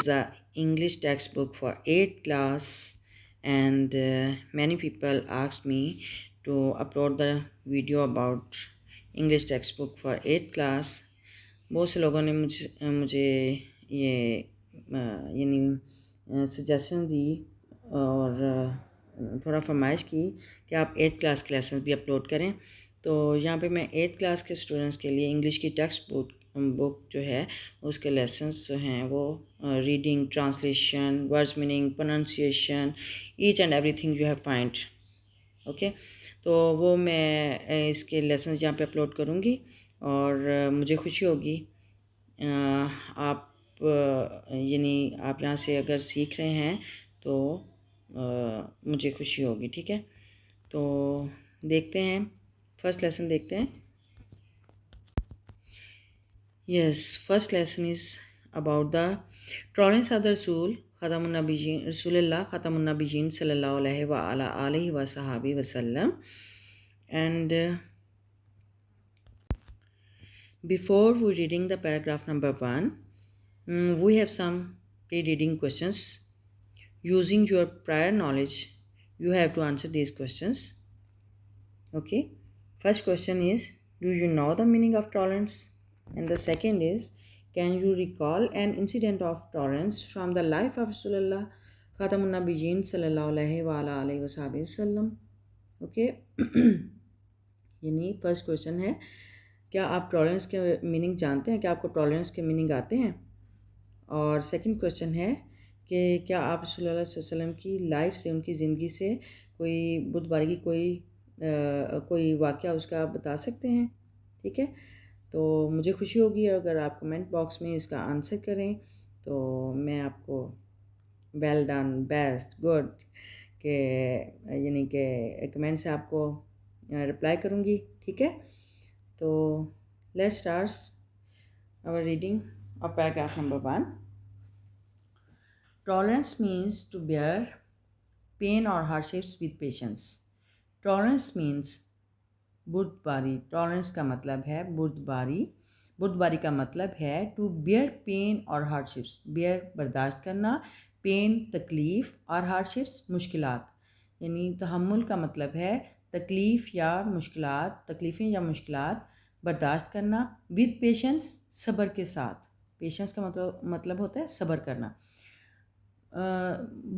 is the English textbook for 8th class, and many people asked me to upload the video about English textbook for 8th class. बहुत से लोगों ने मुझे ये यानी suggestion दी और थोड़ा फरमाइश की कि आप 8th क्लास के लेसन भी अपलोड करें। तो यहाँ पे मैं 8th क्लास के स्टूडेंट्स के लिए इंग्लिश की टेक्स्ट बुक जो है उसके लेसन्स जो हैं वो reading, translation, words meaning, pronunciation, each and everything you have find. Okay, तो वो मैं इसके लेसन्स यहाँ पे अपलोड करूँगी और मुझे खुशी होगी आप यानी आप यहाँ से अगर सीख रहे हैं तो मुझे खुशी होगी। ठीक है, तो देखते हैं, फर्स्ट लेसन देखते हैं। Yes, first lesson is about the tolerance of the रसूल ख़ातमुन्नबिय्यीन रसूलुल्लाह ख़ातमुन्नबिय्यीन सल्लल्लाहु अलैहि वसल्लम। And before we reading the paragraph number 1, we have some pre-reading questions. Using your prior knowledge, you have to answer these questions. Okay, first question is, do you know the meaning of tolerance? And the second is, can you recall an incident of tolerance from the life of Rasulullah Khatamun-Nabiyyin sallallahu alaihi wasallam? Okay. यानी first question है, क्या आप tolerance के meaning जानते हैं? क्या आपको tolerance के मीनिंग आते हैं? और सेकंड क्वेश्चन है कि क्या आप रसूलुल्लाह सल्लल्लाहु अलैहि वसल्लम की लाइफ से, उनकी ज़िंदगी से कोई बुर्दबारी की कोई वाक़या उसका आप बता सकते हैं? ठीक है, तो मुझे खुशी होगी अगर आप कमेंट बॉक्स में इसका आंसर करें, तो मैं आपको वेल डन, बेस्ट, गुड के यानी कि कमेंट से आपको रिप्लाई करूँगी। ठीक है, तो let's start our reading of paragraph number 1. Tolerance means to bear pain or hardships with patience. Tolerance means बुर्दबारी. टॉलरेंस का मतलब है बुर्दबारी. बुर्दबारी का मतलब है टू बेयर पेन और हार्डशिप्स. बेयर बर्दाश्त करना, पेन तकलीफ़ और हार्डशिप्स मुश्किलात. यानी तहम्मुल का मतलब है तकलीफ़ या मुश्किलात, तकलीफ़ें या मुश्किलात बर्दाश्त करना. विद पेशेंस, सब्र के साथ. पेशेंस का मतलब होता है सब्र करना.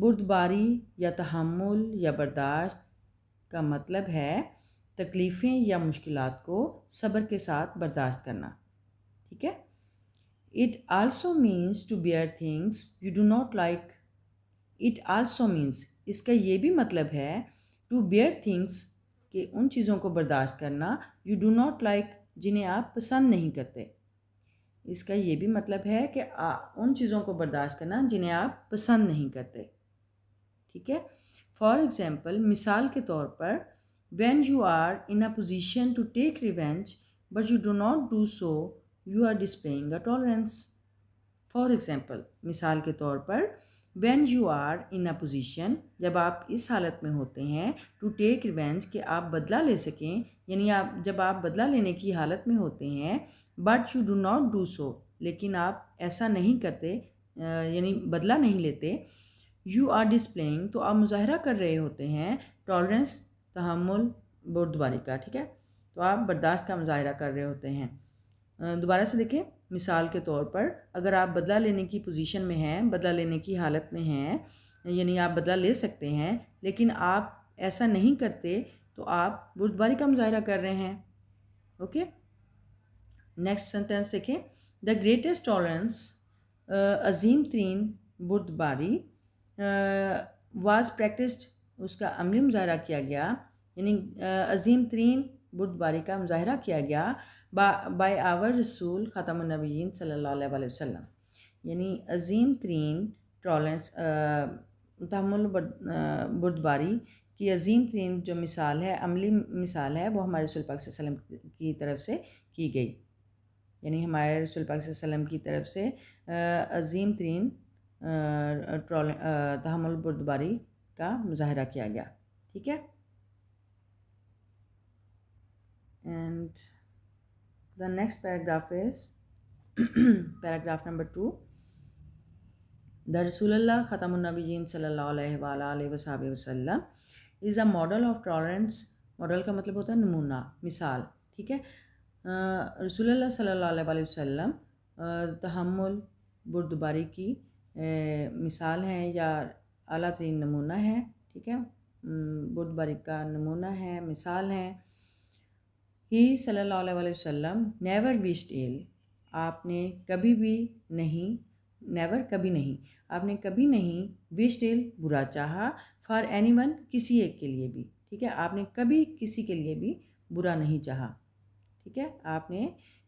बुर्दबारी या तहम्मुल या बर्दाश्त का मतलब है तकलीफ़ें या मुश्किलात को सब्र के साथ बर्दाश्त करना. ठीक है. It also means to bear things you do not like. It also means, इसका ये भी मतलब है टू बेयर थिंग्स कि उन चीज़ों को बर्दाश्त करना, यू डू नॉट लाइक, जिन्हें आप पसंद नहीं करते. इसका ये भी मतलब है कि उन चीज़ों को बर्दाश्त करना जिन्हें आप पसंद नहीं करते. ठीक है. फॉर एग्ज़ाम्पल, मिसाल के तौर पर, when you are in a position to take revenge but you do not do so, you are displaying a tolerance. For example, मिसाल के तौर पर, when you are in a position, जब आप इस हालत में होते हैं, to take revenge, कि आप बदला ले सकें, यानी जब आप बदला लेने की हालत में होते हैं, but you do not do so, लेकिन आप ऐसा नहीं करते, यानी बदला नहीं लेते, you are displaying, तो आप मुजाहरा कर रहे होते हैं टॉलरेंस, तहम्मुल, बुर्दबारी का. ठीक है, तो आप बर्दाश्त का मुजाहरा कर रहे होते हैं. दोबारा से देखें. मिसाल के तौर पर, अगर आप बदला लेने की पोजीशन में हैं, बदला लेने की हालत में हैं, यानी आप बदला ले सकते हैं, लेकिन आप ऐसा नहीं करते, तो आप बुर्दबारी का मुजाहरा कर रहे हैं. ओके. नेक्स्ट सेंटेंस देखें. द ग्रेटेस्ट टॉलरेंस, अजीम तरीन बुर्दबारी, वाज प्रैक्टिस्ड, उसका अमली मुजाहरा किया गया, यानी अजीम तरीन बुर्दबारी का मुजाहरा किया गया बाय आवर रसूल ख़ातमुन्नबिय्यीन सल्लल्लाहु अलैहि वसल्लम. यानी अजीम तरीन टॉलरेंस, तहम्मुल बुर्दबारी की अजीम तरीन जो मिसाल है, अमली मिसाल है, वो हमारे रसूल पाक सल्लल्लाहु अलैहि वसल्लम की तरफ से की गई. यानी हमारे रसूल पाक सल्लल्लाहु अलैहि वसल्लम की तरफ से अजीम तरीन तहम्मुल बुर्दबारी का मुजाहरा किया गया. ठीक है. And the next paragraph is paragraph number 2. The रसूलुल्लाह ख़ातमुन्नबिय्यीन सल्लल्लाहु अलैहि वसल्लम is a model of tolerance. Model का मतलब होता है नमूना, मिसाल, ठीक है। रसूलुल्लाह सल्लल्लाहु अलैहि वसल्लम तहम्मुल, बुर्दबारी की मिसाल हैं या आला तरीन नमूना है, ठीक है। बुर्दबारी का नमूना है, मिसाल है। ही सल्लल्लाहु अलैहि वसल्लम नेवर विश्ड इल, आपने कभी भी नहीं, नेवर कभी नहीं, आपने कभी नहीं विश्ड इल बुरा चाहा, फॉर एनीवन किसी एक के लिए भी, ठीक है। आपने कभी किसी के लिए भी बुरा नहीं चाहा, ठीक है। आपने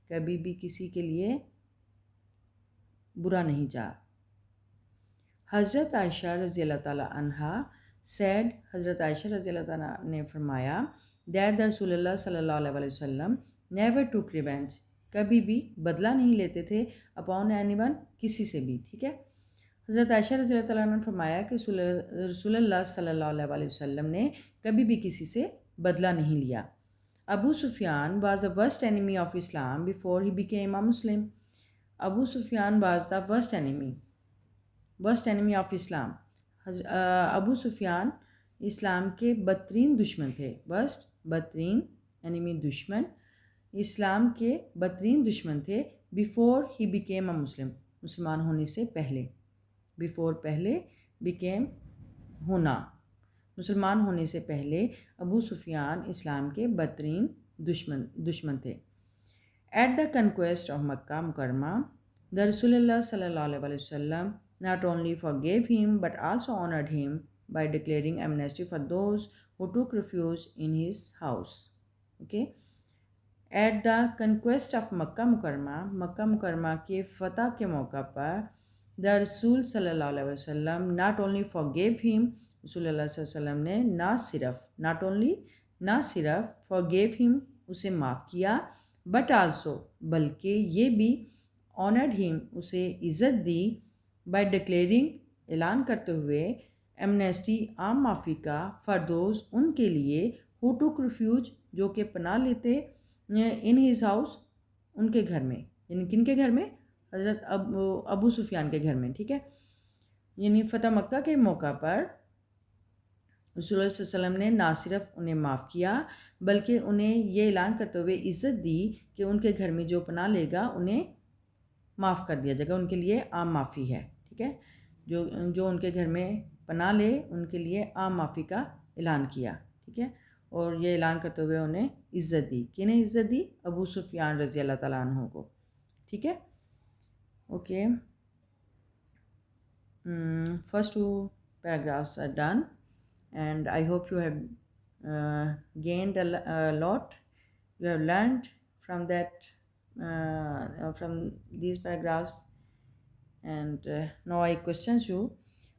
कभी भी किसी के लिए बुरा नहीं चाहा। हज़रत आयशा रज़ी अल्लाह ताला अन्हा सैड, हज़रत आयशा रज़ी अल्लाह ताला ने फरमाया दैट द रसूलुल्लाह सल्लल्लाहु अलैहि वसल्लम नेवर टुक रिवेंज, कभी भी बदला नहीं लेते थे अपॉन एनीवन, किसी से भी, ठीक है। हज़रत आयशा रज़ी अल्लाह ताला ने फरमाया कि रसूलुल्लाह सल्लल्लाहु अलैहि वसल्लम ने कभी भी किसी से बदला नहीं लिया। Abu Sufyan was the worst enemy of Islam before he became a Muslim. Abu Sufyan was the worst enemy of Islam. Abu Sufyan Islam के बदतरीन दुश्मन थे। वर्स्ट, बदतरीन, एनिमी दुश्मन, इस्लाम के बदतरीन दुश्मन थे। बिफोर ही बिकेम अ मुस्लिम, मुसलमान होने से पहले। बिफोर पहले, बिकेम होना, मुसलमान होने से पहले अबू सुफियान इस्लाम के बदतरीन दुश्मन थे। At the conquest of Mecca मुकरमा the रसूलुल्लाह सल्लल्लाहु अलैहि वसल्लम not only forgave him but also honored him by declaring amnesty for those who took refuge in his house. Okay. At the conquest of Makkah Mukarrama के फ़तह के मौका पर the रसूल सल्लल्लाहु अलैहि वसल्लम not only forgave him, रसूलुल्लाह सल्लल्लाहु अलैहि वसल्लम ने ना सिर्फ forgave him, उसे माफ़ किया, but also बल्कि ये भी honored him, उसे इज़्ज़त दी, बाय डिक्लेयरिंग, ऐलान करते हुए, एमनेस्टी, आम माफ़ी का, फॉर दोज, उनके लिए, हु टुक रिफ्यूज, जो कि पनाह लेते, इन हिज हाउस, उनके घर में, यानी किनके घर में, हज़रत अबू सुफियान के घर में, ठीक है। यानी फ़तह मक्का के मौका पर रसूलुल्लाह सल्लल्लाहु अलैहि वसल्लम ने ना सिर्फ उन्हें माफ़ किया बल्कि उन्हें ये ऐलान करते हुए इज़्ज़त दी कि उनके घर में जो पनाह लेगा उन्हें माफ़ कर दिया जाएगा, उनके लिए आम माफ़ी है, ठीक है। जो उनके घर में पनाह ले उनके लिए आम माफ़ी का ऐलान किया, ठीक है। और ये ऐलान करते हुए उन्हें इज़्ज़त दी, किन्हें इज़्ज़त दी, अबू सुफियान रज़ी अल्लाह ताला अन्हु को, ठीक है। Okay, first 2 paragraphs are done and I hope you have gained a lot, you have learned from that from these paragraphs. And now I questions you,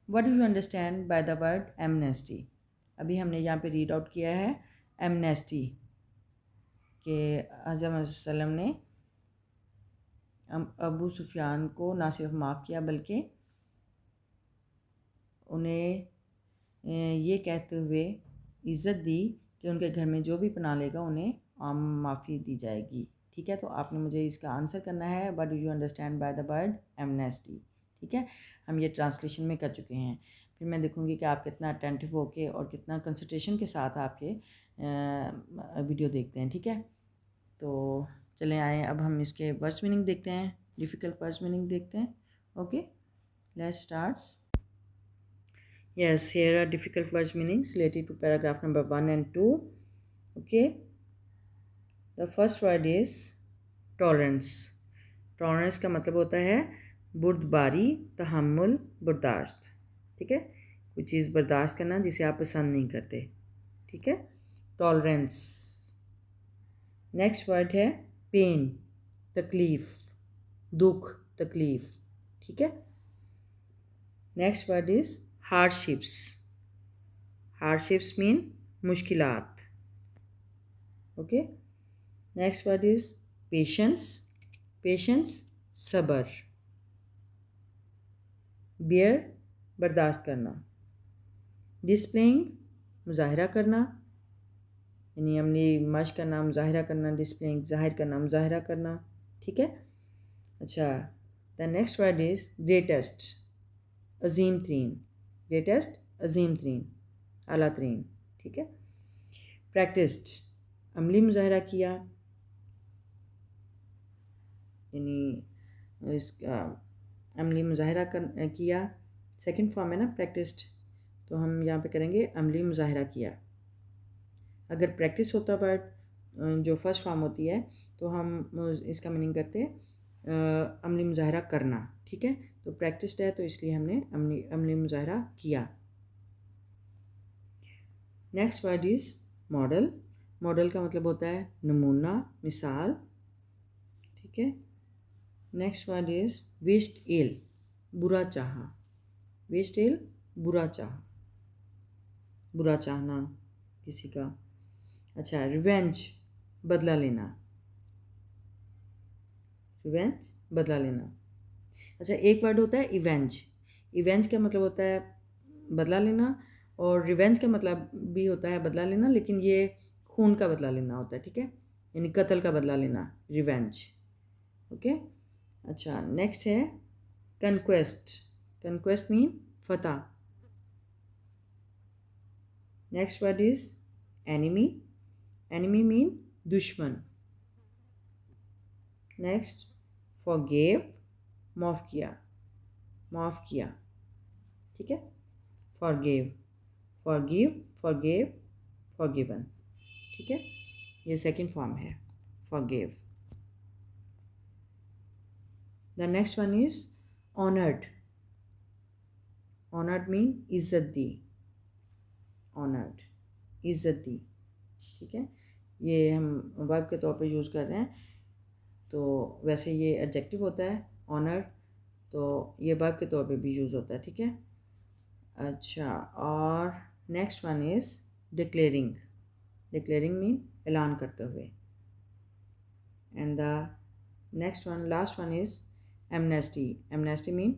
what do you understand by the word amnesty? अभी हमने यहाँ पे read out किया है amnesty कि हज़रत सल्लम ने अबू सुफियान को ना सिर्फ माफ़ किया बल्कि उन्हें ये कहते हुए इज़्ज़त दी कि उनके घर में जो भी पनाह लेगा उन्हें आम माफ़ी दी जाएगी, ठीक है। तो आपने मुझे इसका आंसर करना है, what do you understand by the word amnesty, ठीक है। हम ये ट्रांसलेशन में कर चुके हैं, फिर मैं देखूँगी कि आप कितना अटेंटिव होके और कितना कंसंट्रेशन के साथ आप ये वीडियो देखते हैं, ठीक है। तो चले आए, अब हम इसके वर्ड्स मीनिंग देखते हैं, डिफ़िकल्ट वर्ड्स मीनिंग देखते हैं। Okay, let's start. Yes, here are difficult words meanings related to paragraph number 1 and 2. Okay, the first word is tolerance. Tolerance का मतलब होता है बुर्दबारी, तहम्मुल, बर्दाश्त, ठीक है। कोई चीज़ बर्दाश्त करना जिसे आप पसंद नहीं करते, ठीक है, टॉलरेंस। नेक्स्ट वर्ड है पेन, तकलीफ़, दुख, तकलीफ़, ठीक है। Next word is hardships. Hardships mean मुश्किलात, okay. Next word is patience. Patience सब्र, बियर बर्दाश्त करना, डिस्प्लेइंग मुजाहिरा करना, यानी हमने मश करना, मुजाहिरा करना, डिस्प्लेइंग ज़ाहिर करना, मुजाहिरा करना, ठीक है। अच्छा, the next word is greatest. अजीम तरीन, ग्रेटेस्ट अजीम तरीन, आला तरीन, ठीक है। प्रैक्टिस्ड, अमली मुजाहरा किया, यानी इसका अमली मुजाहरा किया, सेकंड फॉर्म है ना प्रैक्टिस्ड, तो हम यहाँ पे करेंगे अमली मुजाहरा किया। अगर प्रैक्टिस होता वर्ड जो फर्स्ट फॉर्म होती है तो हम इसका मीनिंग करते अमली मुजाहरा करना, ठीक है। तो प्रैक्टिस्ड है तो इसलिए हमने अमली मुजाहरा किया। Next word is model. Model का मतलब होता है नमूना, मिसाल, ठीक है। नेक्स्ट वर्ड इज़ विश्ड इल, बुरा चाहा, विश्ड इल बुरा चाहा, बुरा चाहना किसी का। अच्छा, रिवेंज बदला लेना, रिवेंज बदला लेना। अच्छा, एक वर्ड होता है इवेंज। इवेंज का मतलब होता है बदला लेना, और रिवेंज का मतलब भी होता है बदला लेना, लेकिन ये खून का बदला लेना होता है, ठीक है, यानी कत्ल का बदला लेना, रिवेंज, ओके। अच्छा, नेक्स्ट है कन्क्वेस्ट। कन्क्वेस्ट मीन फतह। Next word is enemy. Enemy mean दुश्मन। नेक्स्ट फॉरगिव, माफ़ किया, माफ़ किया, ठीक है। फॉरगिव, फॉरगिव, फॉरगिव, फॉरगिवन, ठीक है। ये सेकंड फॉर्म है forgive. The next one is honoured. Honoured mean इज़्ज़त दी, ऑनर्ड इज़्ज़त दी, ठीक है। ये हम वर्ब के तौर पे यूज़ कर रहे हैं, तो वैसे ये एडजेक्टिव होता है ऑनर, तो ये वर्ब के तौर पे भी यूज़ होता है, ठीक है। अच्छा, और next one is declaring. Declaring mean ऐलान करते हुए। And the next one, last one is amnesty. Amnesty mean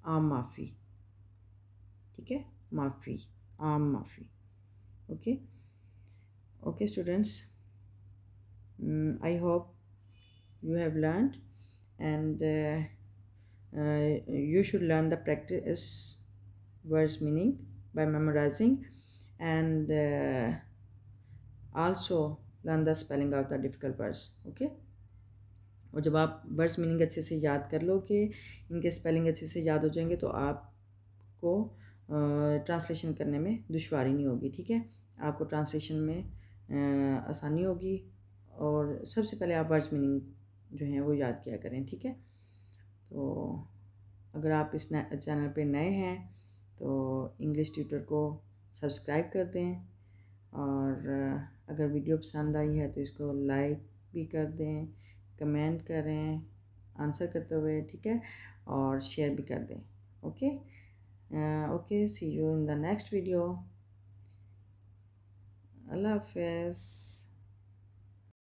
आम माफ़ी, ठीक है, माफ़ी, आम माफ़ी, okay. Okay students, I hope you have learned, and you should learn the practice words meaning by memorizing, and also learn the spelling of the difficult words, okay। और जब आप वर्ड्स मीनिंग अच्छे से याद कर लोगे, इनके स्पेलिंग अच्छे से याद हो जाएंगे, तो आपको ट्रांसलेशन करने में दुश्वारी नहीं होगी, ठीक है। आपको ट्रांसलेशन में आसानी होगी, और सबसे पहले आप वर्ड्स मीनिंग जो हैं वो याद किया करें, ठीक है। तो अगर आप इस चैनल पे नए हैं तो इंग्लिश ट्यूटर को सब्सक्राइब कर दें, और अगर वीडियो पसंद आई है तो इसको लाइक भी कर दें, कमेंट करें आंसर करते हुए, ठीक है, और शेयर भी कर दें, okay. Okay, see you in the next video. अल्लाह हाफ़िज़।